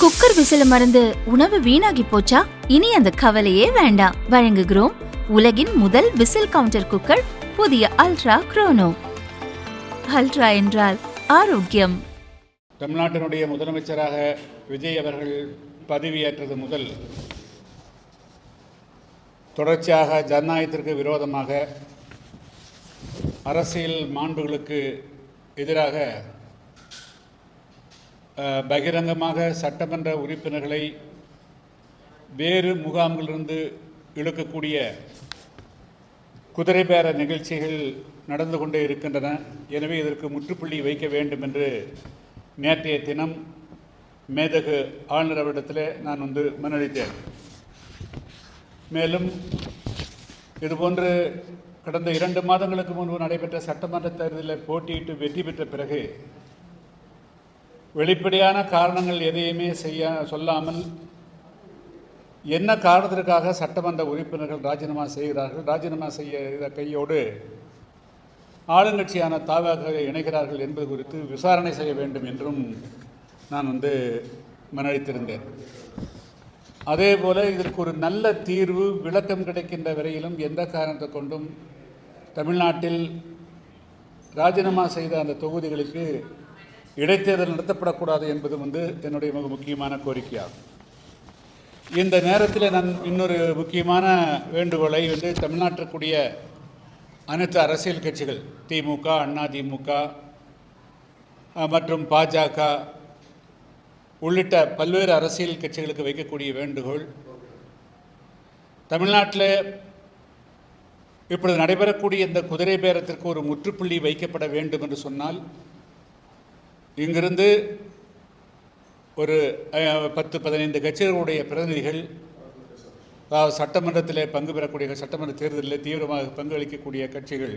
Cooker விசில மறந்து உணவு வீணாகி போச்சா? இனி அந்த கவலையே வேண்டாம். வழங்குகிறோம் உலகின் முதல் விசில் கவுண்டர் குக்கர், புதிய அல்ட்ரா குரோனோ. அல்ட்ரா என்றால் ஆரோக்கியம். தமிழ்நாட்டினுடைய முதலமைச்சராக விஜய் அவர்கள் பதவியேற்றது முதல் தொடர்ச்சியாக ஜனநாயகத்திற்கு விரோதமாக, அரசியல் மாண்புகளுக்கு எதிராக பகிரங்கமாக சட்டமன்ற உறுப்பினர்களை வேறு முகாம்களிலிருந்து இழுக்கக்கூடிய குதிரை பேர நிகழ்ச்சிகள் நடந்து கொண்டே இருக்கின்றன. எனவே இதற்கு முற்றுப்புள்ளி வைக்க வேண்டும் என்று நேற்றைய தினம் மேதகு ஆளுநர் அவரிடத்தில் நான் மனளித்தேன். மேலும் இதுபோன்று கடந்த 2 மாதங்களுக்கு முன்பு நடைபெற்ற சட்டமன்ற தேர்தலில் போட்டியிட்டு வெற்றி பெற்ற பிறகு வெளிப்படையான காரணங்கள் எதையுமே சொல்லாமல் என்ன காரணத்திற்காக சட்டமன்ற உறுப்பினர்கள் ராஜினாமா செய்கிறார்கள், ராஜினாமா செய்ய கையோடு ஆளுங்கட்சியான தாவாக இணைகிறார்கள் என்பது குறித்து விசாரணை செய்ய வேண்டும் என்றும் நான் மனளித்திருந்தேன். அதேபோல் இதற்கு ஒரு நல்ல தீர்வு, விளக்கம் கிடைக்கின்ற வரையிலும் எந்த காரணத்தை கொண்டும் தமிழ்நாட்டில் ராஜினாமா செய்த அந்த தொகுதிகளுக்கு இடைத்தேர்தல் நடத்தப்படக்கூடாது என்பது என்னுடைய மிக முக்கியமான கோரிக்கையாகும். இந்த நேரத்தில் நான் இன்னொரு முக்கியமான வேண்டுகோளை தமிழ்நாட்டிற்குரிய அனைத்து அரசியல் கட்சிகள், திமுக, அதிமுக மற்றும் பாஜக உள்ளிட்ட பல்வேறு அரசியல் கட்சிகளுக்கு வைக்கக்கூடிய வேண்டுகோள், தமிழ்நாட்டில் இப்பொழுது நடைபெறக்கூடிய இந்த குதிரை பேரத்திற்கு ஒரு முற்றுப்புள்ளி வைக்கப்பட வேண்டும் என்று சொன்னால், இங்கிருந்து ஒரு 10-15 கட்சிகளுடைய பிரதிநிதிகள், அதாவது சட்டமன்றத்தில் பங்கு பெறக்கூடிய, சட்டமன்ற தேர்தலில் தீவிரமாக பங்களிக்கக்கூடிய கட்சிகள்,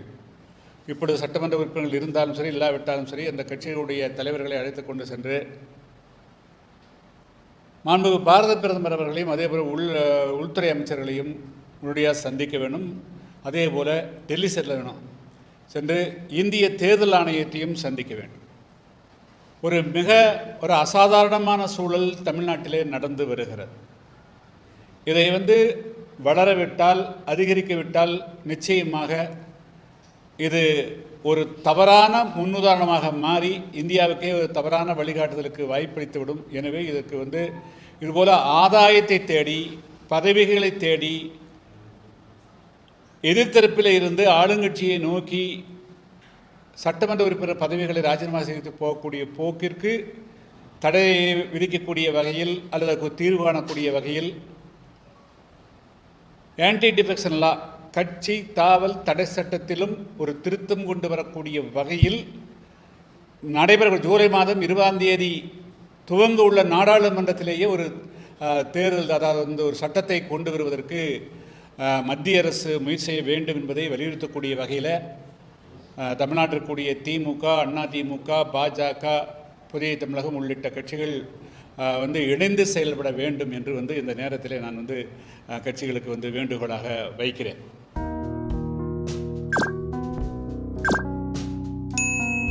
இப்பொழுது சட்டமன்ற உறுப்பினர்கள் இருந்தாலும் சரி இல்லாவிட்டாலும் சரி, அந்த கட்சிகளுடைய தலைவர்களை அழைத்து கொண்டு சென்று மாண்புமிகு பாரத பிரதமர் அவர்களையும் அதேபோல் உள்துறை அமைச்சர்களையும் உடனடியாக சந்திக்க வேண்டும். அதே போல் டெல்லி செல்ல வேணும், சென்று இந்திய தேர்தல் ஆணையத்தையும் சந்திக்க வேண்டும். ஒரு அசாதாரணமான சூழல் தமிழ்நாட்டிலே நடந்து வருகிறது. இதை வளரவிட்டால், அதிகரிக்கவிட்டால் நிச்சயமாக இது ஒரு தவறான முன்னுதாரணமாக மாறி இந்தியாவுக்கே ஒரு தவறான வழிகாட்டுதலுக்கு வாய்ப்பளித்துவிடும். எனவே இதற்கு இதுபோல் ஆதாயத்தை தேடி, பதவிகளை தேடி, எதிர்த்தரப்பில் இருந்து ஆளுங்கட்சியை நோக்கி சட்டமன்ற உறுப்பினர் பதவிகளை ராஜினாமா செய்து போகக்கூடிய போக்கிற்கு தடை விதிக்கக்கூடிய வகையில் அல்லது தீர்வு காணக்கூடிய வகையில் ஆன்டி டிஃபெக்ஷன் லா, கட்சி தாவல் தடை சட்டத்திலும் ஒரு திருத்தம் கொண்டு வரக்கூடிய வகையில் நடைபெற ஜூலை மாதம் 20ஆம் தேதி துவங்க உள்ள நாடாளுமன்றத்திலேயே ஒரு தேர்தல், அதாவது ஒரு சட்டத்தை கொண்டு வருவதற்கு மத்திய அரசு முயற்சி செய்ய வேண்டும் என்பதை வலியுறுத்தக்கூடிய வகையில் தமிழ்நாட்டிற்குரிய திமுக, அதிமுக, பாஜக, புதிய தமிழகம் உள்ளிட்ட கட்சிகள் இணைந்து செயல்பட வேண்டும் என்று இந்த நேரத்தில் நான் கட்சிகளுக்கு வேண்டுகோளாக வைக்கிறேன்.